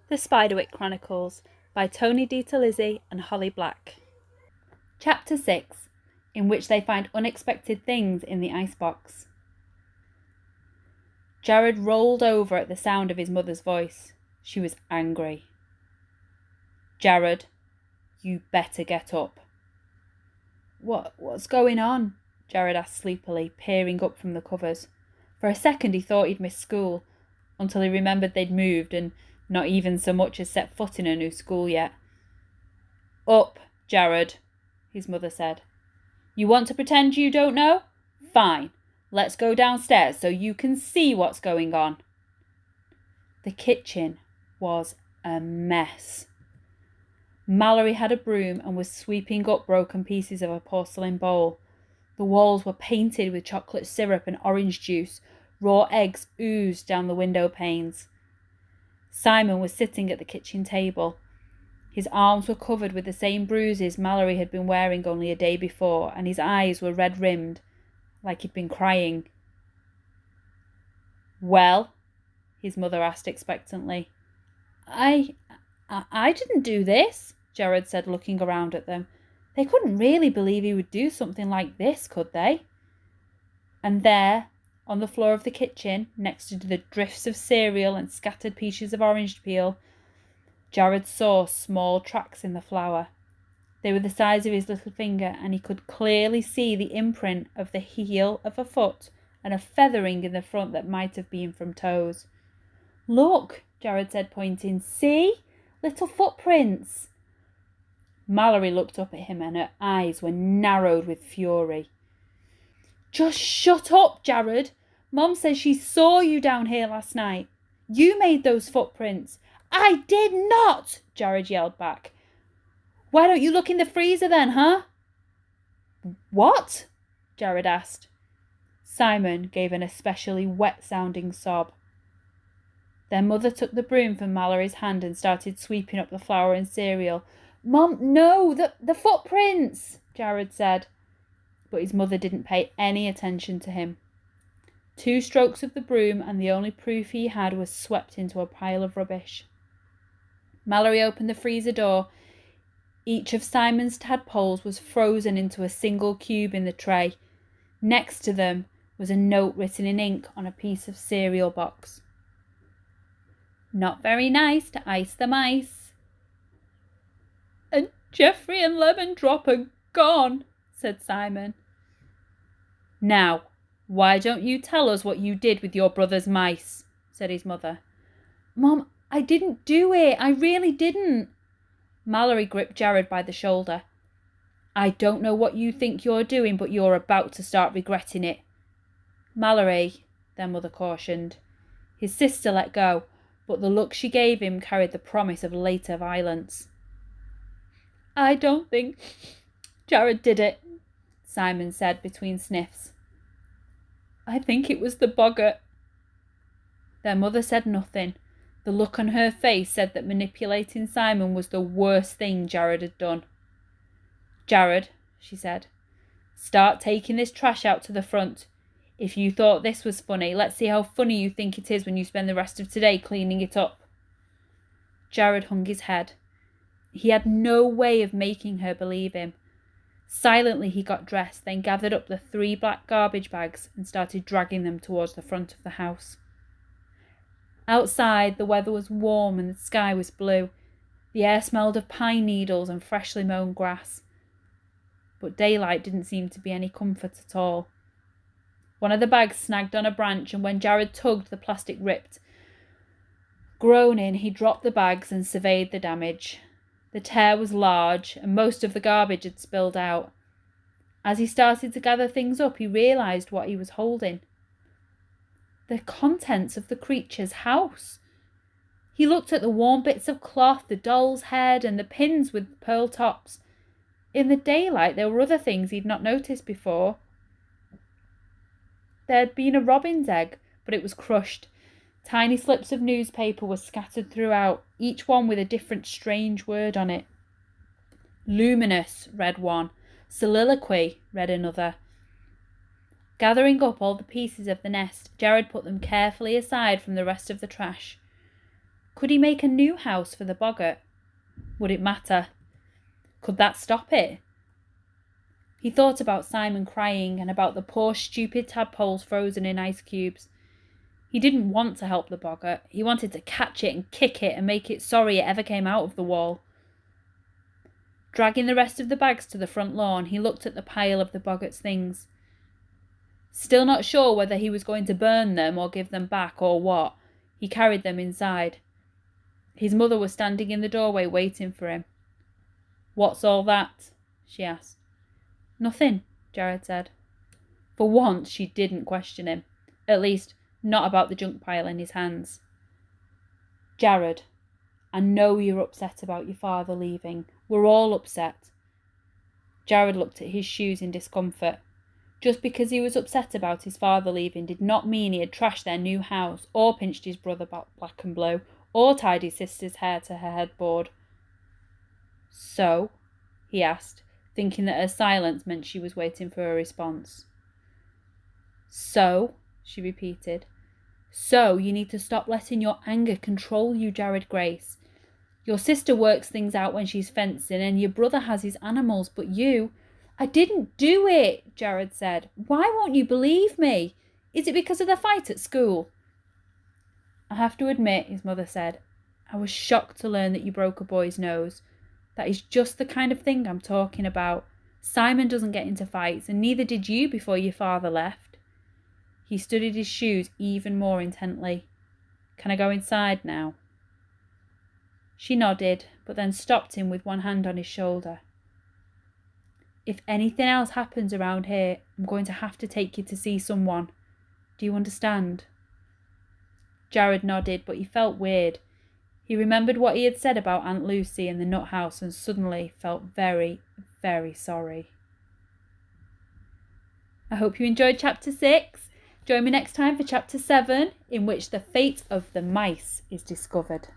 The Spiderwick Chronicles by Tony DeTilizzi and Holly Black. Chapter 6, in which they find unexpected things in the icebox. Jared rolled over at the sound of his mother's voice. She was angry. "Jared, you better get up." What's going on?" Jared asked sleepily, peering up from the covers. For a second he thought he'd missed school, until he remembered they'd moved and not even so much as set foot in a new school yet. "Up, Jared," his mother said. "You want to pretend you don't know? Fine. Let's go downstairs so you can see what's going on." The kitchen was a mess. Mallory had a broom and was sweeping up broken pieces of a porcelain bowl. The walls were painted with chocolate syrup and orange juice. Raw eggs oozed down the window panes. Simon was sitting at the kitchen table. His arms were covered with the same bruises Mallory had been wearing only a day before, and his eyes were red-rimmed, like he'd been crying. "Well?" his mother asked expectantly. I didn't do this," Jared said, looking around at them. They couldn't really believe he would do something like this, could they? And there, on the floor of the kitchen, next to the drifts of cereal and scattered pieces of orange peel, Jared saw small tracks in the flour. They were the size of his little finger, and he could clearly see the imprint of the heel of a foot and a feathering in the front that might have been from toes. "Look," Jared said, pointing. "See? Little footprints." Mallory looked up at him and her eyes were narrowed with fury. "Just shut up, Jared. Mom says she saw you down here last night. You made those footprints." "I did not," Jared yelled back. "Why don't you look in the freezer then, huh?" "What?" Jared asked. Simon gave an especially wet-sounding sob. Their mother took the broom from Mallory's hand and started sweeping up the flour and cereal. "Mom, no, the footprints," Jared said. But his mother didn't pay any attention to him. 2 strokes of the broom, and the only proof he had was swept into a pile of rubbish. Mallory opened the freezer door. Each of Simon's tadpoles was frozen into a single cube in the tray. Next to them was a note written in ink on a piece of cereal box. "Not very nice to ice the mice." "And Jeffrey and Lemon Drop are gone," said Simon. "Now, why don't you tell us what you did with your brother's mice?" said his mother. "Mom, I didn't do it. I really didn't." Mallory gripped Jared by the shoulder. "I don't know what you think you're doing, but you're about to start regretting it." "Mallory," their mother cautioned. His sister let go, but the look she gave him carried the promise of later violence. "I don't think Jared did it," Simon said between sniffs. "I think it was the boggart." Their mother said nothing. The look on her face said that manipulating Simon was the worst thing Jared had done. "Jared," she said, "start taking this trash out to the front. If you thought this was funny, let's see how funny you think it is when you spend the rest of today cleaning it up." Jared hung his head. He had no way of making her believe him. Silently he got dressed, then gathered up the 3 black garbage bags and started dragging them towards the front of the house. Outside, the weather was warm and the sky was blue. The air smelled of pine needles and freshly mown grass. But daylight didn't seem to be any comfort at all. One of the bags snagged on a branch, and when Jared tugged, the plastic ripped. Groaning, he dropped the bags and surveyed the damage. The tear was large, and most of the garbage had spilled out. As he started to gather things up, he realised what he was holding. The contents of the creature's house. He looked at the worn bits of cloth, the doll's head, and the pins with pearl tops. In the daylight, there were other things he'd not noticed before. There had been a robin's egg, but it was crushed. Tiny slips of newspaper were scattered throughout, each one with a different strange word on it. "Luminous," read one. "Soliloquy," read another. Gathering up all the pieces of the nest, Jared put them carefully aside from the rest of the trash. Could he make a new house for the boggart? Would it matter? Could that stop it? He thought about Simon crying and about the poor stupid tadpoles frozen in ice cubes. He didn't want to help the boggart. He wanted to catch it and kick it and make it sorry it ever came out of the wall. Dragging the rest of the bags to the front lawn, he looked at the pile of the boggart's things. Still not sure whether he was going to burn them or give them back or what, he carried them inside. His mother was standing in the doorway waiting for him. "What's all that?" she asked. "Nothing," Jared said. For once, she didn't question him. At least, not about the junk pile in his hands. "Jared, I know you're upset about your father leaving. We're all upset." Jared looked at his shoes in discomfort. Just because he was upset about his father leaving did not mean he had trashed their new house, or pinched his brother black and blue, or tied his sister's hair to her headboard. "So?" he asked, thinking that her silence meant she was waiting for a response. "So?" she repeated. "So you need to stop letting your anger control you, Jared Grace. Your sister works things out when she's fencing, and your brother has his animals, but you—" "I didn't do it," Jared said. "Why won't you believe me? Is it because of the fight at school?" "I have to admit," his mother said, "I was shocked to learn that you broke a boy's nose. That is just the kind of thing I'm talking about. Simon doesn't get into fights, and neither did you before your father left." He studied his shoes even more intently. "Can I go inside now?" She nodded, but then stopped him with one hand on his shoulder. "If anything else happens around here, I'm going to have to take you to see someone. Do you understand?" Jared nodded, but he felt weird. He remembered what he had said about Aunt Lucy and the nut house and suddenly felt very, very sorry. I hope you enjoyed Chapter 6. Join me next time for Chapter 7, in which the fate of the mice is discovered.